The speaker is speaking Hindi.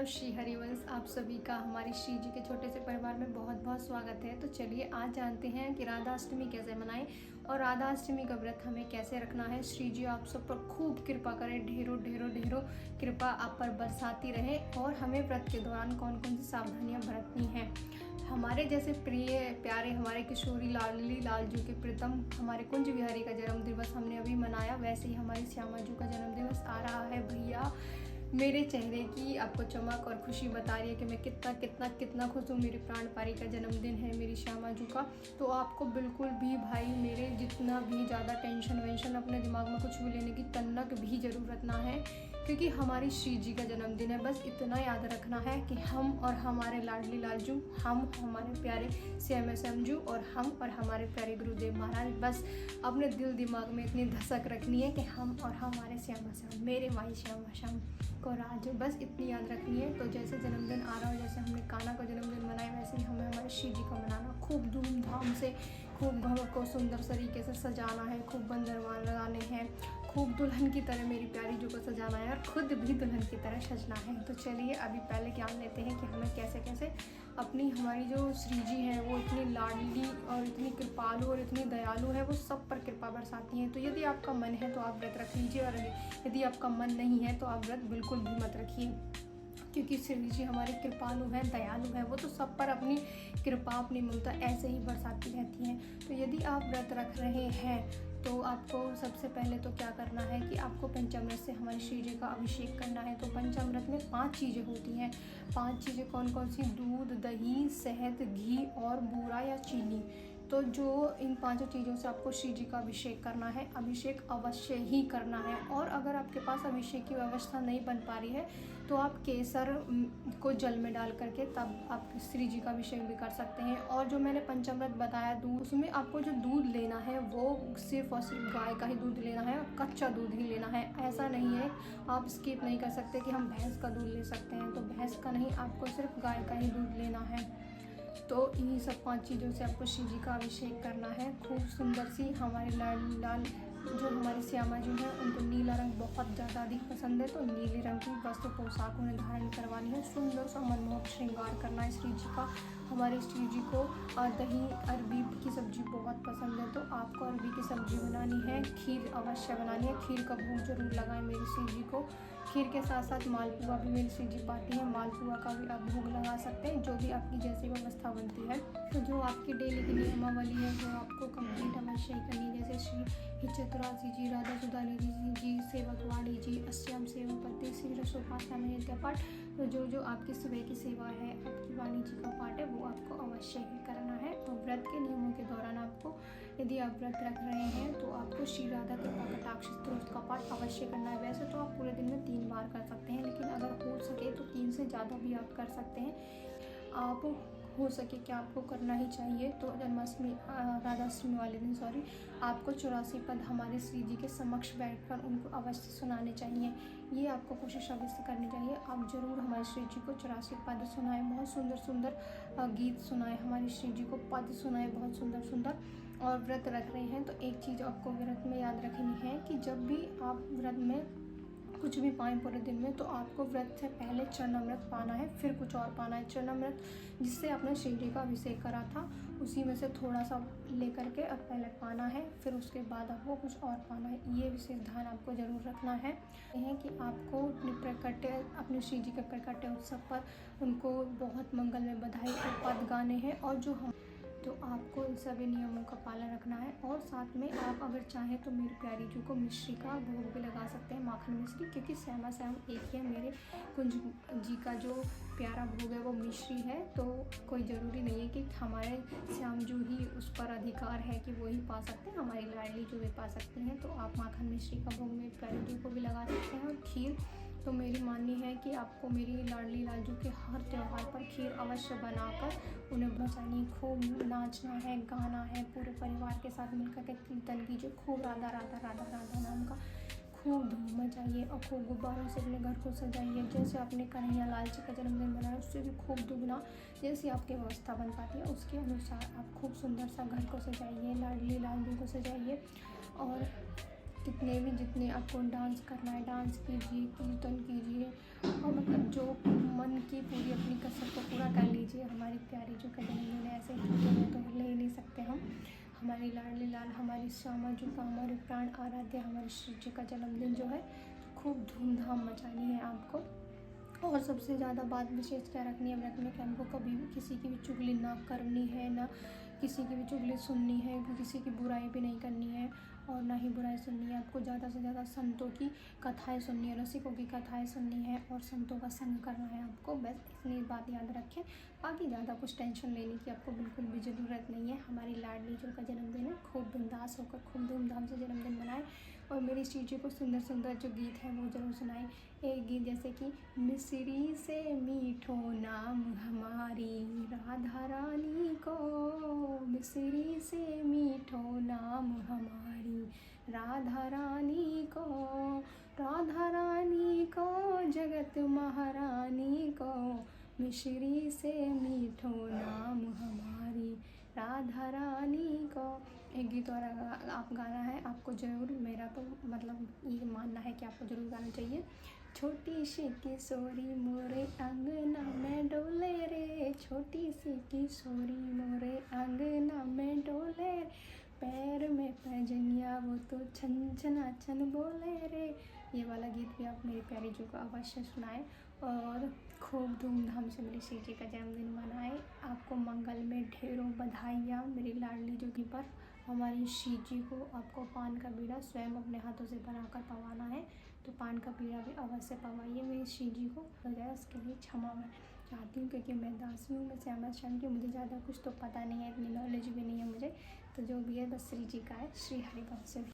मतलब श्री हरिवंश आप सभी का हमारी श्री जी के छोटे से परिवार में बहुत बहुत स्वागत है। तो चलिए आज जानते हैं कि राधा अष्टमी कैसे मनाएं और राधा अष्टमी का व्रत हमें कैसे रखना है। श्री जी आप सब पर खूब कृपा करें, ढेरों ढेरों ढेरों कृपा आप पर बरसाती रहे। और हमें व्रत के दौरान कौन कौन सी सावधानियां बरतनी हैं। हमारे जैसे प्रिय प्यारे हमारे किशोरी लाडली लालजू के प्रीतम हमारे कुंज विहारी का जन्म दिवस हमने अभी मनाया, वैसे ही हमारी श्यामा जू का जन्म दिवस आ रहा है। भैया मेरे चेहरे की आपको चमक और खुशी बता रही है कि मैं कितना कितना कितना खुश हूँ। मेरी प्राण पारी का जन्मदिन है मेरी श्यामा जू का। तो आपको बिल्कुल भी भाई मेरे जितना भी ज़्यादा टेंशन वेंशन अपने दिमाग में कुछ भी लेने की तन्नक भी ज़रूरत ना है, क्योंकि हमारी श्री जी का जन्मदिन है। बस इतना याद रखना है कि हम और हमारे लाडली लालजू, हम हमारे प्यारे श्याम जू और हम और हमारे प्यारे गुरुदेव महाराज, बस अपने दिल दिमाग में इतनी धसक रखनी है कि हम और हमारे श्यामा श्याम मेरे माई श्यामा श्याम को राज, बस इतनी याद रखनी है। तो जैसे जन्मदिन आ रहा हो, जैसे हमने कान्हा का जन्मदिन मनाया, वैसे ही हमें हमारे श्री जी का मनाना खूब धूमधाम से, खूब घर को सुंदर तरीके से सजाना है, खूब बंदरवान लगाने हैं, खूब दुल्हन की तरह मेरी प्यारी जू को सजाना है और खुद भी दुल्हन की तरह सजना है। तो चलिए अभी पहले ज्ञान लेते हैं कि हमें कैसे कैसे अपनी हमारी जो श्री जी है वो इतनी लाडली और इतनी कृपालु और इतनी दयालु है, वो सब पर कृपा बरसाती हैं। तो यदि आपका मन है तो आप व्रत रख लीजिए, और यदि आपका मन नहीं है तो आप व्रत बिल्कुल भी मत रखिए, क्योंकि श्री जी हमारी कृपालु है, दयालु है। वो तो सब पर अपनी कृपा अपनी ममता ऐसे ही बरसाती रहती हैं। तो यदि आप व्रत रख रहे हैं तो आपको सबसे पहले तो क्या करना है कि आपको पंचामृत से हमारे श्री जी का अभिषेक करना है। तो पंचामृत में 5 चीज़ें होती हैं। 5 चीज़ें कौन कौन सी? दूध, दही, शहद, घी और बूरा या चीनी। तो जो इन 5 चीज़ों से आपको श्री जी का अभिषेक करना है, अभिषेक अवश्य ही करना है। और अगर आपके पास अभिषेक की व्यवस्था नहीं बन पा रही है तो आप केसर को जल में डाल करके तब आप श्री जी का अभिषेक भी कर सकते हैं। और जो मैंने पंचामृत बताया दूध, उसमें आपको जो दूध लेना है वो सिर्फ और सिर्फ गाय का ही दूध लेना है, कच्चा दूध ही लेना है। ऐसा नहीं है आप स्किप नहीं कर सकते कि हम भैंस का दूध ले सकते हैं, तो भैंस का नहीं, आपको सिर्फ गाय का ही दूध लेना है। तो इन्हीं सब 5 चीज़ों से आपको शिव जी का अभिषेक करना है। खूब सुंदर सी हमारे लाल जो हमारे श्यामा जी हैं उनको नीला रंग बहुत ज़्यादा अधिक पसंद है, तो नीले रंग की वस्त्र पोशाक उन्हें धारण करवानी है। सुंदर सा मनमोहक श्रृंगार करना है श्री जी का। हमारे श्री जी को दही अरबी की सब्जी बहुत पसंद है, तो आपको अरबी की सब्जी बनानी है। खीर अवश्य बनानी है, खीर का भोग जरूर लगाएं मेरी श्री जी को। खीर के साथ साथ मालपुआ भी मेरी श्री जी पाती है, मालपुआ का भी आप भोग लगा सकते हैं, जो भी आपकी जैसी व्यवस्था बनती है। तो जो आपकी डेली की नियमावली है वो आपको कंप्लीट अवश्य ही करनी है। जैसे श्री चतुरासी जी, राधा सुधानी जी, सेवक वाणी जी, अस्याम सेवापति, श्री रसोपासना में नित्य पाठ। तो जो आपकी सुबह की सेवा है, आपकी वाणी जी का पाठ है, वो आपको अवश्य ही करना है। तो व्रत के नियमों के दौरान आपको, यदि आप व्रत रख रहे हैं तो आपको श्री राधा कृपा कटाक्ष स्तोत्र का पाठ अवश्य करना है। वैसे तो आप पूरे दिन में 3 बार कर सकते हैं, लेकिन अगर हो सके तो 3 से ज़्यादा भी आप कर सकते हैं। आप हो सके कि आपको करना ही चाहिए। तो जन्माष्टमी राधाष्टमी वाले दिन आपको 84 पद हमारे श्री जी के समक्ष बैठकर उनको अवश्य सुनाने चाहिए। ये आपको कोशिश अवश्य करनी चाहिए। आप ज़रूर हमारे श्री जी को 84 पद सुनाएं, बहुत सुंदर सुंदर गीत सुनाएं, हमारे श्री जी को पद सुनाएं बहुत सुंदर सुंदर। और व्रत रख रहे हैं तो एक चीज़ आपको व्रत में याद रखनी है कि जब भी आप व्रत में कुछ भी पाएँ पूरे दिन में, तो आपको व्रत से पहले चरणामृत पाना है, फिर कुछ और पाना है। चरणामृत जिससे आपने श्री जी का अभिषेक करा था उसी में से थोड़ा सा लेकर के अब पहले पाना है, फिर उसके बाद आपको कुछ और पाना है। ये विशेष ध्यान आपको जरूर रखना है कि आपको अपने श्री जी के प्रकट उत्सव पर उनको बहुत मंगल में बधाई और पद गाने हैं। और जो हम तो आपको इन सभी नियमों का पालन रखना है। और साथ में आप अगर चाहें तो मेरी प्यारी जू को मिश्री का भोग भी लगा सकते हैं, माखन मिश्री, क्योंकि श्यामा श्याम एक ही है। मेरे कुंज जी का जो प्यारा भोग है वो मिश्री है, तो कोई ज़रूरी नहीं है कि हमारे श्याम जू ही उस पर अधिकार है कि वो ही पा सकते हैं, हमारी लाडली जू भी पा सकते हैं। तो आप माखन मिश्री का भोग मेरी प्यारी जू को भी लगा सकते हैं। और खीर तो मेरी माननी है कि आपको मेरी लाडली लालजू के हर त्यौहार पर खीर अवश्य बनाकर उन्हें पहुँचानी, खूब नाचना है, गाना है, पूरे परिवार के साथ मिलकर के कीर्तन कीजिए, खूब राधा राधा राधा राधा नाम का खूब धूम मचाइए और खूब गुब्बारों से अपने घर को सजाइए। जैसे आपने कन्हैया लाल जी का जन्मदिन मनाया उससे भी खूब दुगना, जैसी आपकी व्यवस्था बन पाती है उसके अनुसार आप खूब सुंदर सा घर को सजाइए, लाडली लालजू को सजाइए। और जितने आपको डांस करना है डांस कीजिए, कीर्तन कीजिए और मतलब जो मन की पूरी अपनी कसरत को पूरा कर लीजिए। हमारी प्यारी जो का जन्मदिन है ऐसे छूटे में तो ले ही नहीं सकते हम। हमारी लाडली लाल, हमारी श्यामा जो का हमारे प्राण आराध्य हमारे श्री जी का जन्मदिन जो है खूब धूमधाम मचानी है आपको। और सबसे ज़्यादा बात विशेष क्या रखनी है व्रत में कि हमको कभी भी किसी की भी चुगली ना करनी है, ना किसी की भी चुगली सुननी है, किसी की बुराई भी नहीं करनी है और ना ही बुराई सुननी है। आपको ज़्यादा से ज़्यादा संतों की कथाएं सुननी है, रसिकों की कथाएं सुननी है और संतों का संग करना है आपको। बस इतनी बात याद रखें, बाकी ज़्यादा कुछ टेंशन लेने की आपको बिल्कुल भी ज़रूरत नहीं है। हमारी लाडली जो का जन्मदिन है खूब बिंदास होकर खूब धूमधाम से जन्मदिन मनाएं और मेरी श्री जी को सुंदर सुंदर जो गीत हैं वो ज़रूर सुनाएं। एक गीत जैसे कि मिसरी से मीठो नाम हमारी राधा रानी को, मिसरी से मीठो नाम हमारी राधा रानी को, राधा रानी को जगत महारानी को, मिसरी से मीठो नाम हमारी राधा रानी को। एक गीत और आप गाना है आपको ज़रूर, मेरा तो मतलब ये मानना है कि आपको ज़रूर गाना चाहिए। छोटी सी किशोरी मोरे अंगना में डोले रे, छोटी सी किशोरी मोरे अंगना में डोले, पैर में पैजनिया वो तो छन छना छन बोले रे। ये वाला गीत भी आप मेरी प्यारी जी को अवश्य सुनाएं और खूब धूमधाम से मेरी श्री जी का जन्मदिन मनाएं। आपको मंगल में ढेरों बधाइयाँ मेरी लाडली जो की पर। हमारी श्री जी को आपको पान का बीड़ा स्वयं अपने हाथों से बनाकर पवाना है, तो पान का बीड़ा भी अवश्य पवाइए मेरी श्री जी को। वगैरह उसके लिए क्षमा मैं चाहती हूँ क्योंकि मैं दासी हूँ, मैं श्यामा श्याम की, मुझे ज़्यादा कुछ तो पता नहीं है, इतनी नॉलेज भी नहीं है मुझे। तो जो भी है बस श्री जी का है। श्री हरिवंश।